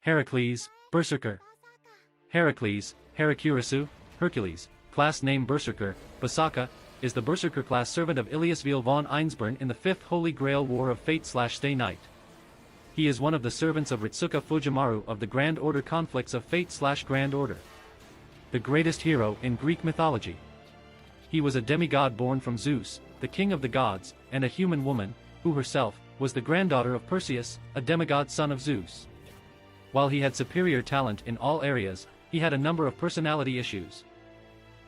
Heracles, Berserker. Heracles, Hercules, class name Berserker, Basaka, is the Berserker class servant of Iliasville von Einsborn in the 5th Holy Grail War of Fate/Stay Night. He is one of the servants of Ritsuka Fujimaru of the Grand Order conflicts of Fate/Grand Order. The greatest hero in Greek mythology. He was a demigod born from Zeus, the king of the gods, and a human woman, who herself was the granddaughter of Perseus, a demigod son of Zeus. While he had superior talent in all areas, he had a number of personality issues.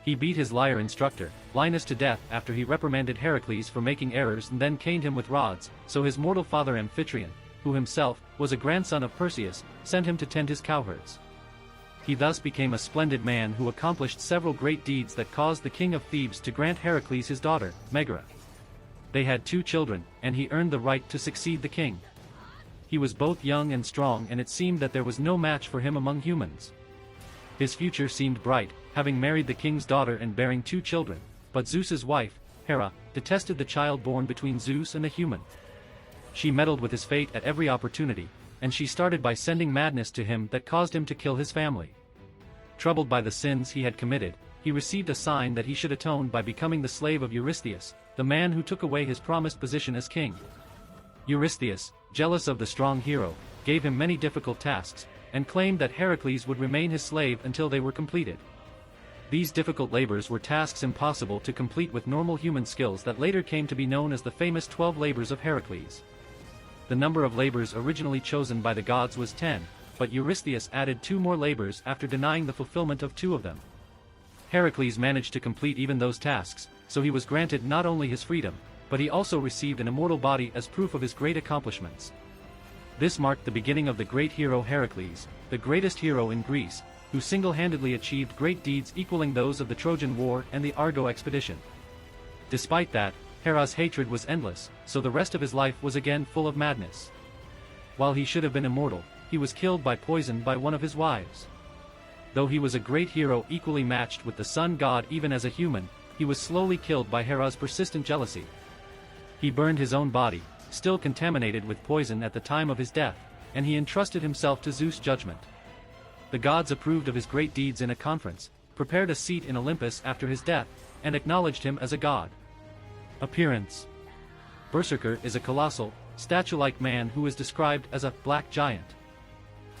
He beat his lyre instructor, Linus, to death after he reprimanded Heracles for making errors and then caned him with rods, so his mortal father Amphitryon, who himself was a grandson of Perseus, sent him to tend his cowherds. He thus became a splendid man who accomplished several great deeds that caused the king of Thebes to grant Heracles his daughter, Megara. They had 2 children, and he earned the right to succeed the king. He was both young and strong, and it seemed that there was no match for him among humans. His future seemed bright, having married the king's daughter and bearing 2 children, but Zeus's wife, Hera, detested the child born between Zeus and a human. She meddled with his fate at every opportunity, and she started by sending madness to him that caused him to kill his family. Troubled by the sins he had committed, he received a sign that he should atone by becoming the slave of Eurystheus, the man who took away his promised position as king. Eurystheus, jealous of the strong hero, gave him many difficult tasks, and claimed that Heracles would remain his slave until they were completed. These difficult labors were tasks impossible to complete with normal human skills that later came to be known as the famous 12 labors of Heracles. The number of labors originally chosen by the gods was 10, but Eurystheus added 2 more labors after denying the fulfillment of 2 of them. Heracles managed to complete even those tasks, so he was granted not only his freedom, but he also received an immortal body as proof of his great accomplishments. This marked the beginning of the great hero Heracles, the greatest hero in Greece, who single-handedly achieved great deeds equaling those of the Trojan War and the Argo expedition. Despite that, Hera's hatred was endless, so the rest of his life was again full of madness. While he should have been immortal, he was killed by poison by one of his wives. Though he was a great hero equally matched with the sun god even as a human, he was slowly killed by Hera's persistent jealousy. He burned his own body, still contaminated with poison at the time of his death, and he entrusted himself to Zeus' judgment. The gods approved of his great deeds in a conference, prepared a seat in Olympus after his death, and acknowledged him as a god. Appearance. Berserker is a colossal, statue-like man who is described as a black giant.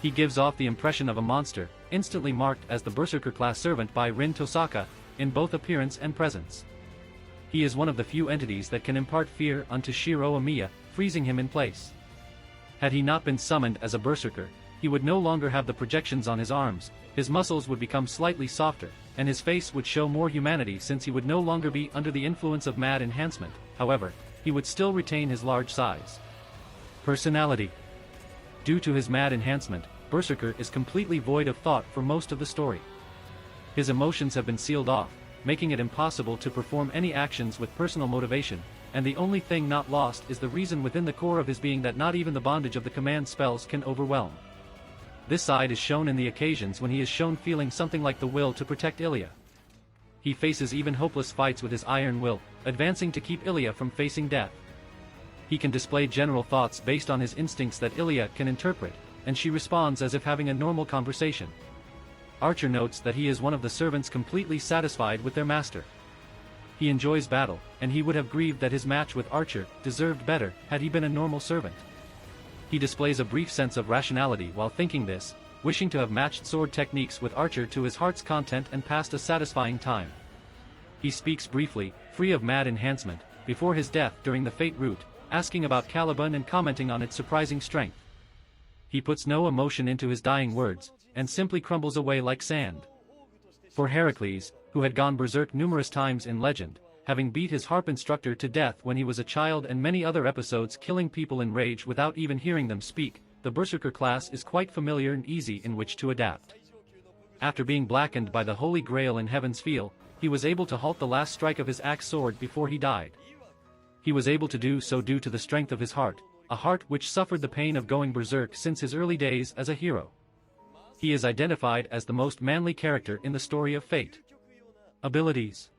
He gives off the impression of a monster, instantly marked as the Berserker class servant by Rin Tosaka, in both appearance and presence. He is one of the few entities that can impart fear unto Shiro Amiya, freezing him in place. Had he not been summoned as a Berserker, he would no longer have the projections on his arms, his muscles would become slightly softer, and his face would show more humanity since he would no longer be under the influence of mad enhancement. However, he would still retain his large size. Personality. Due to his mad enhancement, Berserker is completely void of thought for most of the story. His emotions have been sealed off, making it impossible to perform any actions with personal motivation, and the only thing not lost is the reason within the core of his being that not even the bondage of the command spells can overwhelm. This side is shown in the occasions when he is shown feeling something like the will to protect Ilia. He faces even hopeless fights with his iron will, advancing to keep Ilia from facing death. He can display general thoughts based on his instincts that Ilia can interpret, and she responds as if having a normal conversation. Archer notes that he is one of the servants completely satisfied with their master. He enjoys battle, and he would have grieved that his match with Archer deserved better had he been a normal servant. He displays a brief sense of rationality while thinking this, wishing to have matched sword techniques with Archer to his heart's content and passed a satisfying time. He speaks briefly, free of mad enhancement, before his death during the Fate route, asking about Caliban and commenting on its surprising strength. He puts no emotion into his dying words, and simply crumbles away like sand. For Heracles, who had gone berserk numerous times in legend, having beat his harp instructor to death when he was a child and many other episodes killing people in rage without even hearing them speak, the Berserker class is quite familiar and easy in which to adapt. After being blackened by the Holy Grail in Heaven's Feel, he was able to halt the last strike of his axe sword before he died. He was able to do so due to the strength of his heart, a heart which suffered the pain of going berserk since his early days as a hero. He is identified as the most manly character in the story of Fate. Abilities.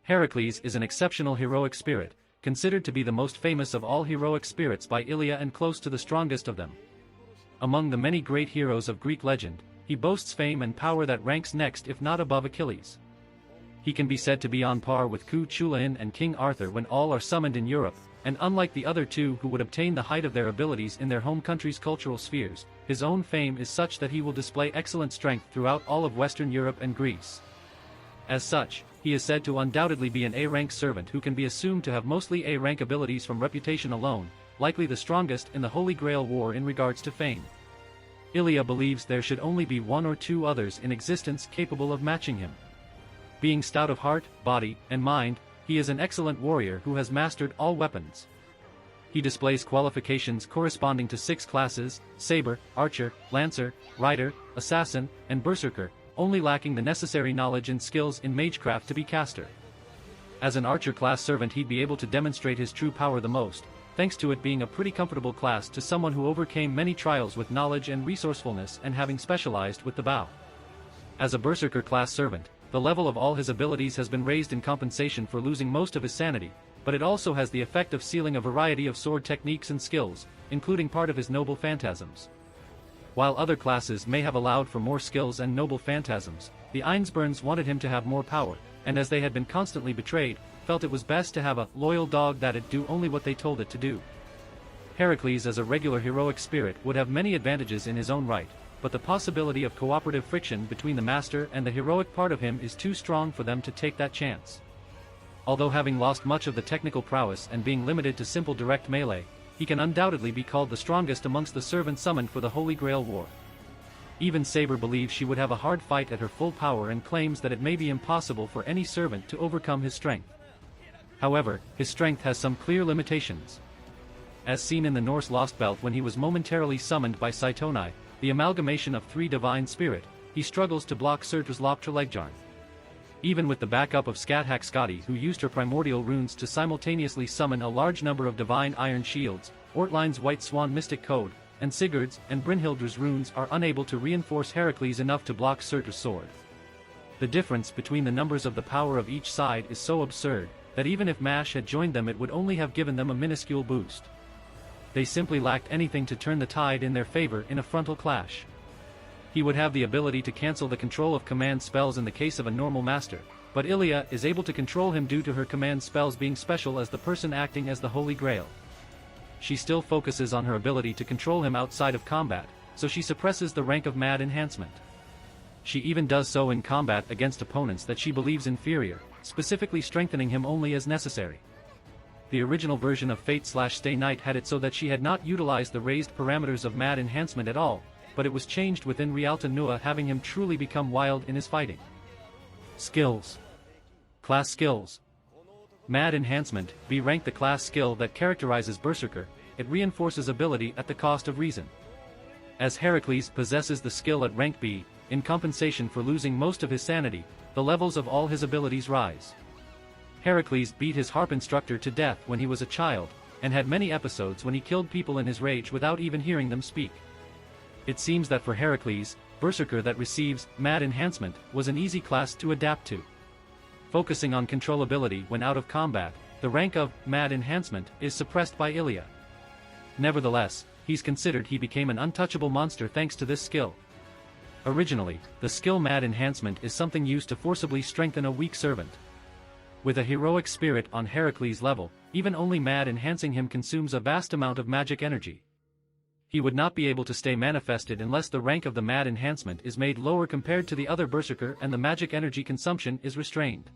Heracles is an exceptional heroic spirit, considered to be the most famous of all heroic spirits by Ilia and close to the strongest of them. among the many great heroes of Greek legend, he boasts fame and power that ranks next if not above Achilles. He can be said to be on par with Ku Chulainn and King Arthur when all are summoned in Europe, and unlike the other two who would obtain the height of their abilities in their home country's cultural spheres, his own fame is such that he will display excellent strength throughout all of Western Europe and Greece. As such, he is said to undoubtedly be an A-rank servant who can be assumed to have mostly A-rank abilities from reputation alone, likely the strongest in the Holy Grail War in regards to fame. Ilya believes there should only be one or two others in existence capable of matching him. Being stout of heart, body, and mind, he is an excellent warrior who has mastered all weapons. He displays qualifications corresponding to 6 classes: Saber, Archer, Lancer, Rider, Assassin, and Berserker, only lacking the necessary knowledge and skills in Magecraft to be caster. As an Archer class servant he'd be able to demonstrate his true power the most, thanks to it being a pretty comfortable class to someone who overcame many trials with knowledge and resourcefulness and having specialized with the bow. As a Berserker class servant, the level of all his abilities has been raised in compensation for losing most of his sanity, but it also has the effect of sealing a variety of sword techniques and skills, including part of his noble phantasms. While other classes may have allowed for more skills and noble phantasms, the Einspurns wanted him to have more power, and as they had been constantly betrayed, felt it was best to have a loyal dog that'd do only what they told it to do. Heracles as a regular heroic spirit would have many advantages in his own right, but the possibility of cooperative friction between the master and the heroic part of him is too strong for them to take that chance. Although having lost much of the technical prowess and being limited to simple direct melee, he can undoubtedly be called the strongest amongst the servants summoned for the Holy Grail War. Even Saber believes she would have a hard fight at her full power and claims that it may be impossible for any servant to overcome his strength. However, his strength has some clear limitations. As seen in the Norse Lost Belt when he was momentarily summoned by Seitonai, the amalgamation of 3 divine spirit, he struggles to block Surtr's Loptraleggjarn. Even with the backup of Skathak Skadi who used her primordial runes to simultaneously summon a large number of divine iron shields, Ortline's White Swan Mystic Code, and Sigurd's and Brynhildra's runes are unable to reinforce Heracles enough to block Surtr's sword. The difference between the numbers of the power of each side is so absurd, that even if Mash had joined them it would only have given them a minuscule boost. They simply lacked anything to turn the tide in their favor in a frontal clash. He would have the ability to cancel the control of command spells in the case of a normal master, but Ilya is able to control him due to her command spells being special as the person acting as the Holy Grail. She still focuses on her ability to control him outside of combat, so she suppresses the rank of Mad Enhancement. She even does so in combat against opponents that she believes inferior, specifically strengthening him only as necessary. The original version of Fate/Stay Night had it so that she had not utilized the raised parameters of Mad Enhancement at all, but it was changed within Rialta Nua, having him truly become wild in his fighting. Skills. Class skills. Mad Enhancement, B rank the class skill that characterizes Berserker, it reinforces ability at the cost of reason. As Heracles possesses the skill at rank B, in compensation for losing most of his sanity, the levels of all his abilities rise. Heracles beat his harp instructor to death when he was a child, and had many episodes when he killed people in his rage without even hearing them speak. It seems that for Heracles, Berserker that receives Mad Enhancement was an easy class to adapt to. Focusing on controllability when out of combat, the rank of Mad Enhancement is suppressed by Ilya. Nevertheless, he's considered he became an untouchable monster thanks to this skill. Originally, the skill Mad Enhancement is something used to forcibly strengthen a weak servant. With a heroic spirit on Heracles' level, even only Mad enhancing him consumes a vast amount of magic energy. He would not be able to stay manifested unless the rank of the Mad Enhancement is made lower compared to the other Berserker and the magic energy consumption is restrained.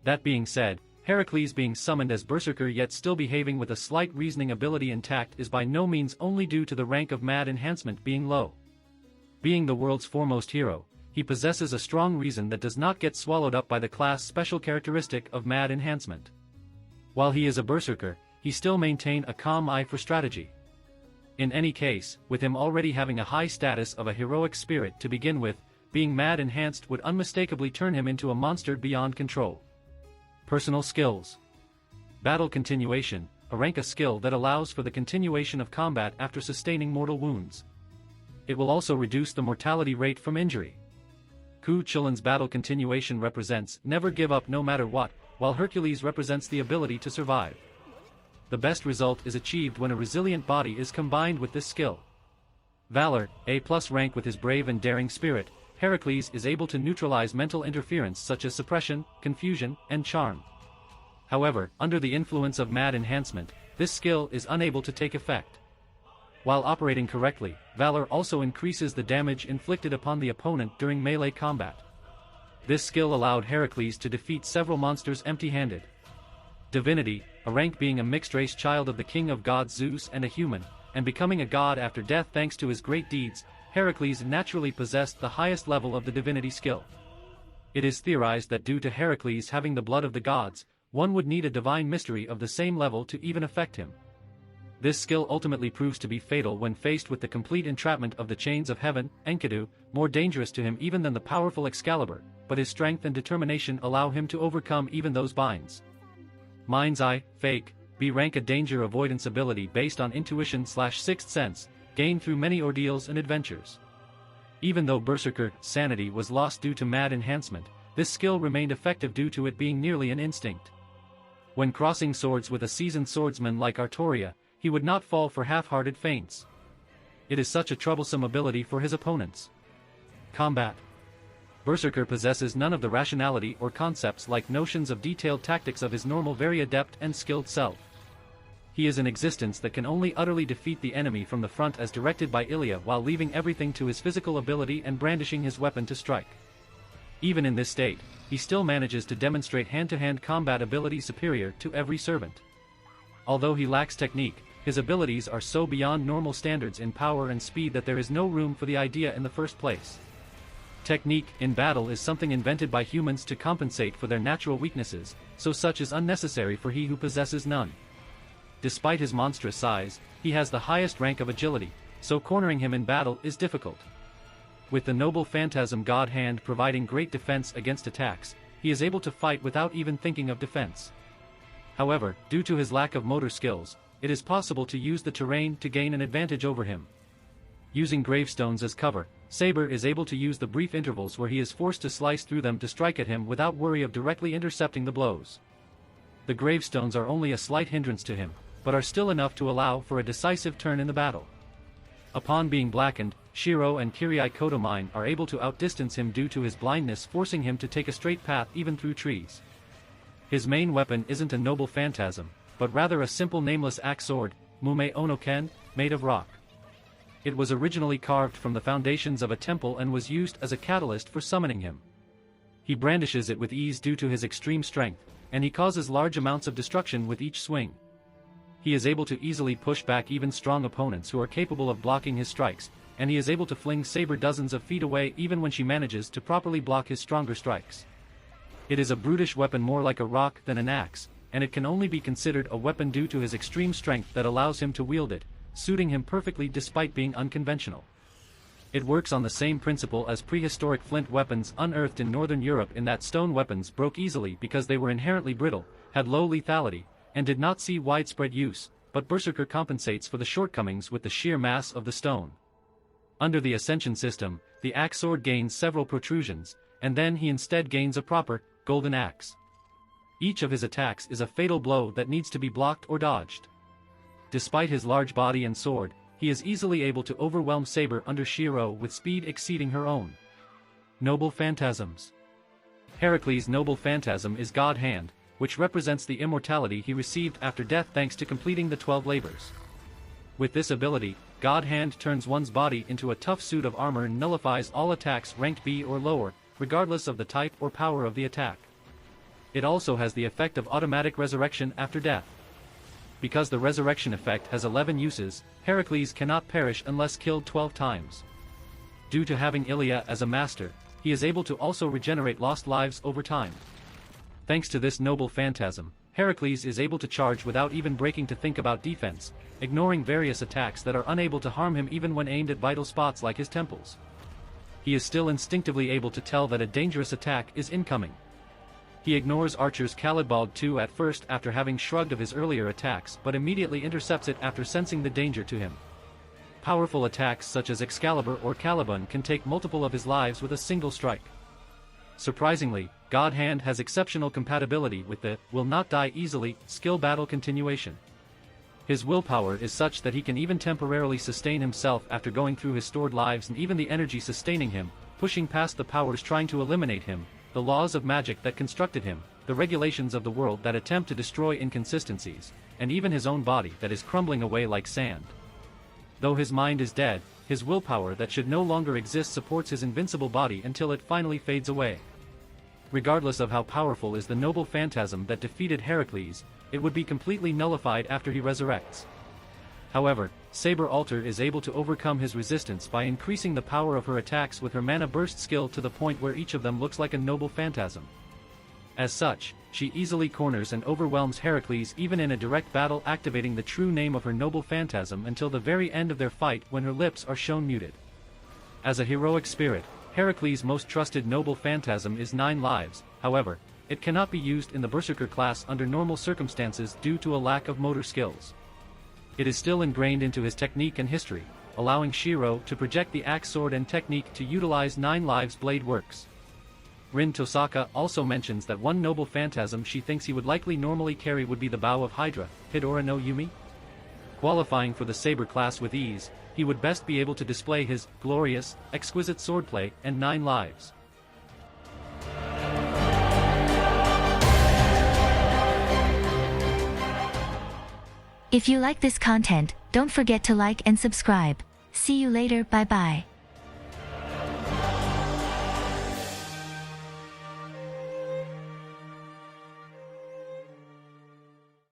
That being said, Heracles being summoned as Berserker yet still behaving with a slight reasoning ability intact is by no means only due to the rank of Mad Enhancement being low. Being the world's foremost hero, he possesses a strong reason that does not get swallowed up by the class special characteristic of Mad Enhancement. While he is a Berserker, he still maintains a calm eye for strategy. In any case, with him already having a high status of a heroic spirit to begin with, being Mad Enhanced would unmistakably turn him into a monster beyond control. Personal skills. Battle Continuation, a rank a skill that allows for the continuation of combat after sustaining mortal wounds. It will also reduce the mortality rate from injury. Ku Chulain's Battle Continuation represents never give up no matter what, while Hercules represents the ability to survive. The best result is achieved when a resilient body is combined with this skill. Valor, A+ rank. With his brave and daring spirit, Heracles is able to neutralize mental interference such as suppression, confusion, and charm. However, under the influence of mad enhancement, this skill is unable to take effect. While operating correctly, Valor also increases the damage inflicted upon the opponent during melee combat. This skill allowed Heracles to defeat several monsters empty-handed. Divinity, a rank. Being a mixed-race child of the king of gods Zeus and a human, and becoming a god after death thanks to his great deeds, Heracles naturally possessed the highest level of the divinity skill. It is theorized that due to Heracles having the blood of the gods, one would need a divine mystery of the same level to even affect him. This skill ultimately proves to be fatal when faced with the complete entrapment of the chains of heaven, Enkidu, more dangerous to him even than the powerful Excalibur, but his strength and determination allow him to overcome even those binds. Mind's Eye, Fake, B rank. A danger avoidance ability based on intuition/sixth sense, gained through many ordeals and adventures. Even though Berserker sanity was lost due to mad enhancement, this skill remained effective due to it being nearly an instinct. When crossing swords with a seasoned swordsman like Artoria, he would not fall for half-hearted feints. It is such a troublesome ability for his opponents. Combat. Berserker possesses none of the rationality or concepts like notions of detailed tactics of his normal very adept and skilled self. He is an existence that can only utterly defeat the enemy from the front as directed by Ilia while leaving everything to his physical ability and brandishing his weapon to strike. Even in this state, he still manages to demonstrate hand-to-hand combat ability superior to every servant. Although he lacks technique, his abilities are so beyond normal standards in power and speed that there is no room for the idea in the first place. Technique in battle is something invented by humans to compensate for their natural weaknesses, so such is unnecessary for he who possesses none. Despite his monstrous size, he has the highest rank of agility, so cornering him in battle is difficult. With the noble phantasm God Hand providing great defense against attacks, he is able to fight without even thinking of defense. However, due to his lack of motor skills, it is possible to use the terrain to gain an advantage over him. Using gravestones as cover, Saber is able to use the brief intervals where he is forced to slice through them to strike at him without worry of directly intercepting the blows. The gravestones are only a slight hindrance to him, but are still enough to allow for a decisive turn in the battle. Upon being blackened, Shiro and Kirai Kotomine are able to outdistance him due to his blindness, forcing him to take a straight path even through trees. His main weapon isn't a noble phantasm, but rather a simple nameless axe sword, Mume Onoken, made of rock. It was originally carved from the foundations of a temple and was used as a catalyst for summoning him. He brandishes it with ease due to his extreme strength, and he causes large amounts of destruction with each swing. He is able to easily push back even strong opponents who are capable of blocking his strikes, and he is able to fling Saber dozens of feet away even when she manages to properly block his stronger strikes. It is a brutish weapon more like a rock than an axe, and it can only be considered a weapon due to his extreme strength that allows him to wield it, suiting him perfectly despite being unconventional. It works on the same principle as prehistoric flint weapons unearthed in northern Europe in that stone weapons broke easily because they were inherently brittle, had low lethality, and did not see widespread use, but Berserker compensates for the shortcomings with the sheer mass of the stone. Under the Ascension system, the axe sword gains several protrusions, and then he instead gains a proper, golden axe. Each of his attacks is a fatal blow that needs to be blocked or dodged. Despite his large body and sword, he is easily able to overwhelm Saber under Shiro with speed exceeding her own. Noble Phantasms. Heracles' Noble Phantasm is God Hand, which represents the immortality he received after death thanks to completing the 12 labors. With this ability, God Hand turns one's body into a tough suit of armor and nullifies all attacks ranked B or lower, regardless of the type or power of the attack. It also has the effect of automatic resurrection after death. Because the resurrection effect has 11 uses, Heracles cannot perish unless killed 12 times. Due to having Ilia as a master, he is able to also regenerate lost lives over time. Thanks to this noble phantasm, Heracles is able to charge without even breaking to think about defense, ignoring various attacks that are unable to harm him even when aimed at vital spots like his temples. He is still instinctively able to tell that a dangerous attack is incoming. He ignores Archer's Calidbald II at first after having shrugged of his earlier attacks but immediately intercepts it after sensing the danger to him. Powerful attacks such as Excalibur or Caliban can take multiple of his lives with a single strike. Surprisingly, God Hand has exceptional compatibility with the will not die easily skill battle continuation. His willpower is such that he can even temporarily sustain himself after going through his stored lives, and even the energy sustaining him, pushing past the powers trying to eliminate him, the laws of magic that constructed him, the regulations of the world that attempt to destroy inconsistencies, and even his own body that is crumbling away like sand. Though his mind is dead, his willpower that should no longer exist supports his invincible body until it finally fades away. Regardless of how powerful is the noble phantasm that defeated Heracles, it would be completely nullified after he resurrects. However, Saber Alter is able to overcome his resistance by increasing the power of her attacks with her mana burst skill to the point where each of them looks like a noble phantasm. As such, she easily corners and overwhelms Heracles even in a direct battle, activating the true name of her noble phantasm until the very end of their fight when her lips are shown muted. As a heroic spirit, Heracles' most trusted noble phantasm is 9 lives, however, it cannot be used in the Berserker class under normal circumstances due to a lack of motor skills. It is still ingrained into his technique and history, allowing Shiro to project the axe sword and technique to utilize 9 lives blade works. Rin Tosaka also mentions that one noble phantasm she thinks he would likely normally carry would be the Bow of Hydra, Hidora no Yumi. Qualifying for the Saber class with ease, he would best be able to display his glorious, exquisite swordplay and 9 lives. If you like this content, don't forget to like and subscribe. See you later, bye bye.